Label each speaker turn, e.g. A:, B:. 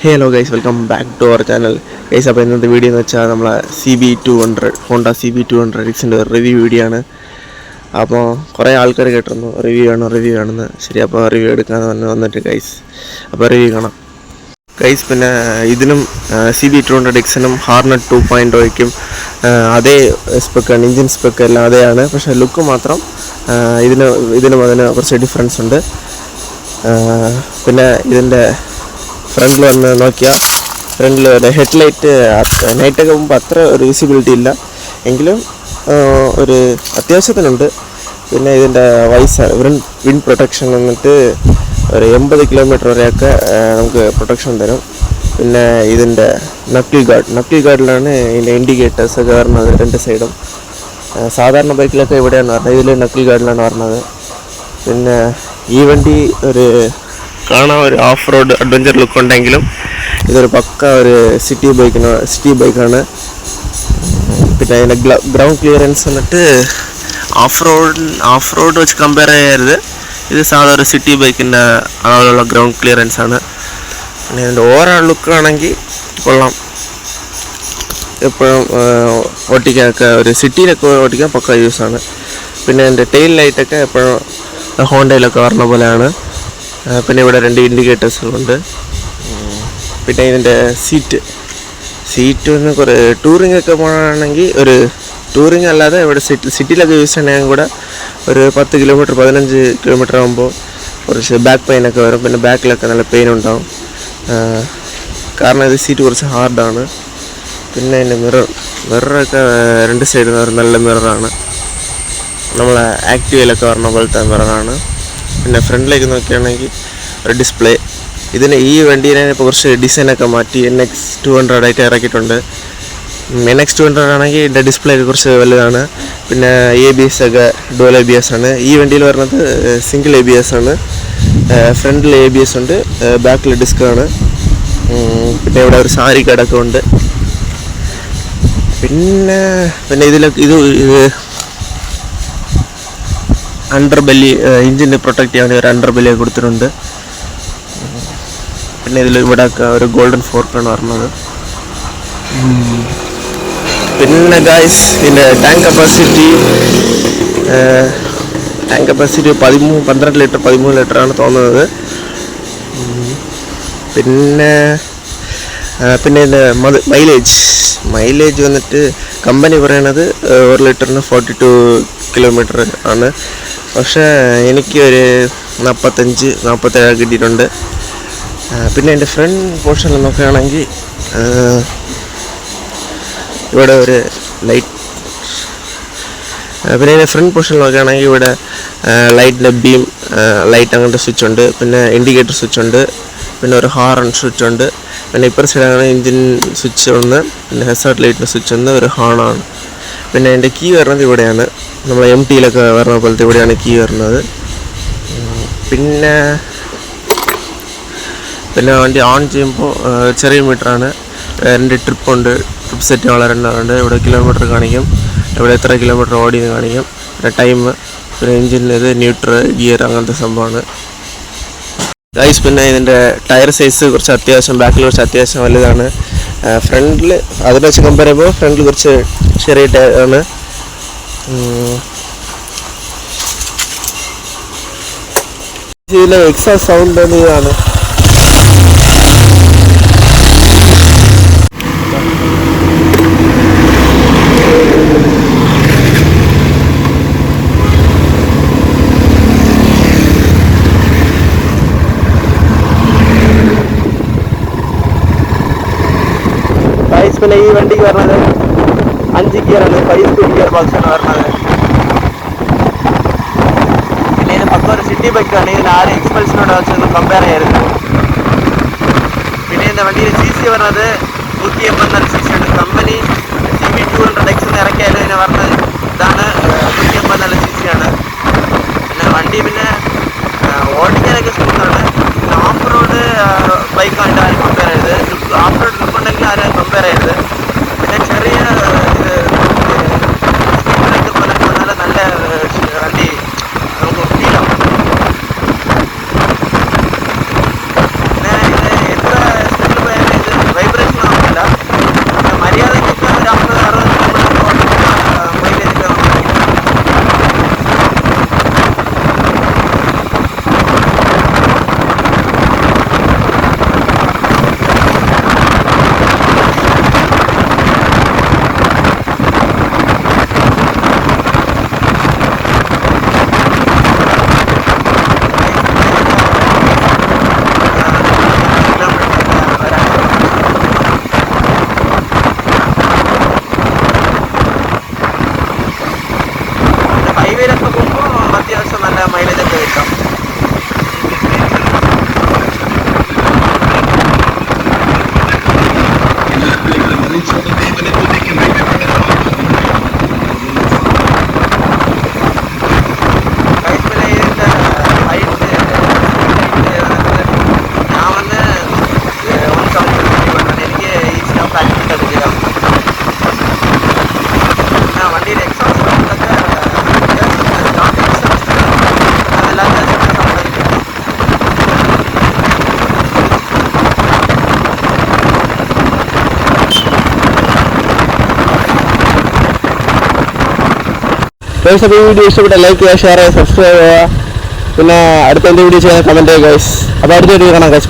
A: Hello guys, welcome back to our channel guys. അപ്പോൾ ഇന്നത്തെ video എന്ന് വെച്ചാൽ നമ്മളെ CB200 ഹോണ്ട CB200Xൻ്റെ ഒരു റിവ്യൂ വീഡിയോ ആണ്. അപ്പോൾ കുറേ ആൾക്കാർ കേട്ടിരുന്നു റിവ്യൂ ആണെന്ന്. ശരി, അപ്പോൾ റിവ്യൂ എടുക്കാമെന്ന് വന്നിട്ട് ഗൈസ്, അപ്പോൾ റിവ്യൂ കാണാം ഗൈസ്. പിന്നെ ഇതിനും CB200Xനും ഹാർനെറ്റ് 2.0യ്ക്കും അതേ സ്പെക്കാണ്, എൻജിൻ സ്പെക്ക് എല്ലാം അതെയാണ്. പക്ഷേ ലുക്ക് മാത്രം ഇതിനും അതിന് കുറച്ച് ഡിഫറൻസ് ഉണ്ട്. പിന്നെ ഇതിൻ്റെ ഫ്രണ്ടിൽ വന്ന് നോക്കിയാൽ ഫ്രണ്ടിൽ ഹെഡ്ലൈറ്റ് നൈറ്റൊക്കെ മുമ്പ് അത്ര ഒരു വിസിബിലിറ്റി ഇല്ല, എങ്കിലും ഒരു അത്യാവശ്യത്തിനുണ്ട്. പിന്നെ ഇതിൻ്റെ വൈസർ വിൻഡ് പ്രൊട്ടക്ഷൻ വന്നിട്ട് ഒരു 80 കിലോമീറ്റർ വരെയൊക്കെ നമുക്ക് പ്രൊട്ടക്ഷൻ തരും. പിന്നെ ഇതിൻ്റെ നക്കിൾ ഗാർഡിലാണ് ഇതിൻ്റെ ഇൻഡിക്കേറ്റേഴ്സൊക്കെ വരുന്നത് രണ്ട് സൈഡും. സാധാരണ ബൈക്കിലൊക്കെ ഇവിടെയാണ് പറഞ്ഞത്, ഇതിൽ നക്കിൾ ഗാർഡിലാണ് പറഞ്ഞത്. പിന്നെ ഈ വണ്ടി ഒരു കാണാൻ ഒരു ഓഫ് റോഡ് അഡ്വഞ്ചർ ലുക്ക് ഉണ്ടെങ്കിലും ഇതൊരു പക്ക ഒരു സിറ്റി ബൈക്കാണ്. പിന്നെ അതിൻ്റെ ഗ്രൗണ്ട് ക്ലിയറൻസ് വന്നിട്ട് ഓഫ് റോഡ് വെച്ച് കമ്പയർ ചെയ്യരുത്. ഇത് സാധാ ഒരു സിറ്റി ബൈക്കിൻ്റെ അളവിലുള്ള ഗ്രൗണ്ട് ക്ലിയറൻസ് ആണ്. പിന്നെ ഇതിൻ്റെ ഓവറോൾ ലുക്ക് ആണെങ്കിൽ കൊള്ളാം. എപ്പോഴും ഓട്ടിക്കാനൊക്കെ ഒരു സിറ്റിയിലൊക്കെ ഓട്ടിക്കാൻ പക്ക യൂസാണ്. പിന്നെ എൻ്റെ ടെയിൽ ലൈറ്റൊക്കെ എപ്പോഴും ഹോണ്ടയിലൊക്കെ പറഞ്ഞ പോലെയാണ്. പിന്നെ ഇവിടെ 2 ഇൻഡിക്കേറ്റേഴ്സുകളുണ്ട്. പിന്നെ ഇതിൻ്റെ സീറ്റ് കുറേ ടൂറിംഗ് ഒക്കെ പോകണമെങ്കിൽ, ഒരു ടൂറിംഗ് അല്ലാതെ ഇവിടെ സിറ്റിയിലൊക്കെ യൂസ് ചെയ്യണമെങ്കിൽ കൂടെ ഒരു 10 കിലോമീറ്റർ 15 കിലോമീറ്റർ ആകുമ്പോൾ കുറച്ച് ബാക്ക് പെയിനൊക്കെ വരും. പിന്നെ ബാക്കിലൊക്കെ നല്ല പെയിൻ ഉണ്ടാവും, കാരണം ഇത് സീറ്റ് കുറച്ച് ഹാർഡാണ്. പിന്നെ അതിൻ്റെ മിററൊക്കെ 2 സൈഡിൽ നിന്ന് നല്ല മിററാണ്, നമ്മളെ ആക്റ്റീവയിലൊക്കെ പറഞ്ഞ പോലത്തെ മിററാണ്. പിന്നെ ഫ്രണ്ടിലേക്ക് നോക്കുകയാണെങ്കിൽ ഒരു ഡിസ്പ്ലേ. ഈ വണ്ടീനെ ഇപ്പോൾ കുറച്ച് ഡിസൈനൊക്കെ മാറ്റി NX200 ആയിട്ട് ഇറക്കിയിട്ടുണ്ട്. NX200 ആണെങ്കിൽ ഇതിൻ്റെ ഡിസ്പ്ലേ ഒക്കെ കുറച്ച് വലുതാണ്. പിന്നെ ABS ഒക്കെ ഡുവൽ ABS ആണ്. ഈ വണ്ടിയിൽ വരുന്നത് സിംഗിൾ ABS ആണ്. ഫ്രണ്ടിൽ ABS ഉണ്ട്, ബാക്കിൽ ഡിസ്കാണ്. പിന്നെ ഇവിടെ ഒരു സാരി കടക്കം ഉണ്ട്. പിന്നെ ഇതിലൊക്കെ ഇത് അണ്ടർ ബെല്ലി, എഞ്ചിനെ പ്രൊട്ടക്റ്റ് ചെയ്യാൻ ഒരു അണ്ടർ ബെല്ലി കൊടുത്തിട്ടുണ്ട്. പിന്നെ ഇവിടെ ഒരു ഗോൾഡൻ ഫോർക്കാണ് പറഞ്ഞത്. പിന്നെ ഗായ്സ്, ഇതിൻ്റെ ടാങ്ക് കപ്പാസിറ്റി 12 ലിറ്റർ 13 ലിറ്ററാണ് തോന്നുന്നത്. പിന്നെ ഇതിൻ്റെ മൈലേജ് വന്നിട്ട് കമ്പനി പറയണത് 1 ലിറ്ററിന് 42 കിലോമീറ്റർ ആണ്. പക്ഷേ എനിക്ക് ഒരു 45-47 കിട്ടിയിട്ടുണ്ട്. പിന്നെ എൻ്റെ ഫ്രണ്ട് പോർഷനിൽ നോക്കുകയാണെങ്കിൽ ഇവിടെ ഒരു ലൈറ്റ്. പിന്നെ എൻ്റെ ഫ്രണ്ട് പോർഷനിൽ നോക്കുകയാണെങ്കിൽ ഇവിടെ ലൈറ്റിൻ്റെ ബീം ലൈറ്റ് അങ്ങനത്തെ സ്വിച്ച് ഉണ്ട്. പിന്നെ ഇൻഡിക്കേറ്റർ സ്വിച്ച് ഉണ്ട്. പിന്നെ ഒരു ഹാറൺ സ്വിച്ച് ഉണ്ട്. പിന്നെ ഇപ്പർ സൈഡാണ് എൻജിൻ സ്വിച്ച് ഒന്ന്. പിന്നെ ഹെസാർഡ് ലൈറ്റിൻ്റെ സ്വിച്ച് ഒന്ന്, ഒരു ഹാണാണ്. പിന്നെ എൻ്റെ കീ വരുന്നത് ഇവിടെയാണ്, നമ്മൾ MTയിലൊക്കെ വരുന്ന പോലത്തെ ഇവിടെയാണ് കീ വരുന്നത്. പിന്നെ വണ്ടി ഓൺ ചെയ്യുമ്പോൾ ചെറിയ മീറ്ററാണ്. 2 ട്രിപ്പ് സെറ്റ് വളരെണ്ണമുണ്ട്. ഇവിടെ കിലോമീറ്റർ കാണിക്കും, ഇവിടെ എത്ര കിലോമീറ്റർ ഓടിയെന്ന് കാണിക്കും, പിന്നെ ടൈം, പിന്നെ എൻജിൻ ന്യൂട്രൽ ഗിയർ അങ്ങനത്തെ സംഭവമാണ് ഗൈസ്. പിന്നെ ഇതിൻ്റെ ടയർ സൈസ് കുറച്ച് അത്യാവശ്യം, ബാക്കിൽ കുറച്ച് അത്യാവശ്യം വലുതാണ്. ഫ്രണ്ടിൽ അതിനെ വെച്ച് കമ്പയർ ചെയ്യുമ്പോൾ ഫ്രണ്ടിൽ കുറച്ച് ചെറിയ ടയറാണ്. ഇതിലെ എക്സോസ്റ്റ് സൗണ്ട് ഇതാണ്. പിന്നെ ഈ വണ്ടിക്ക് വരുന്നത് 5 ഗിയറാണ്, 5 സ്പീഡ് ഗിയർ ബോക്സാണ് വരുന്നത്. പിന്നെ ഇത് പക്ക ഒരു സിറ്റി ബൈക്കാണ്. ഇതിന് ആരും എക്സ്പൾസിനോട് വെച്ചൊന്നും കമ്പയർ ചെയ്യരുത്. പിന്നെ ഇതിൻ്റെ വണ്ടിയിൽ CC വരുന്നത് 184 CC ഉണ്ട്. കമ്പനി CB200X ഇറക്കിയാലും ഇതിനെ പറഞ്ഞത് ഇതാണ് 184 CC ആണ്. പിന്നെ വണ്ടി ഓടിക്കാനൊക്കെ സ്മൂത്താണ്. ഓഫ് റോഡ് ബൈക്കായിട്ട് ആരും കമ്പയർ ചെയ്യരുത്. ഓഫ് റോഡ് ലുക്ക് ഉണ്ടെങ്കിൽ ആരും കമ്പയർ ചെയ്യരുത്. പിന്നെ ചെറിയ സ്പീഡിലൊക്കെ പോലെ നല്ല വണ്ടി നമുക്ക് ഫീലാവും. പിന്നെ ഇത് എത്ര സ്പീഡിൽ പോയാലും
B: ഗൈസ്. അപ്പോൾ ഈ വീഡിയോ ഇഷ്ടപ്പെട്ട ലൈക്ക് ചെയ്യുക, ഷെയർ ചെയ്യുക, സബ്സ്ക്രൈബ് ചെയ്യുക. പിന്നെ അടുത്ത എന്ത് വീഡിയോ ചെയ്യാൻ കമൻറ്റ് ചെയ്യുക ഗൈസ്. അപ്പോൾ അടുത്ത വീഡിയോ കാണാം ഗൈസ്.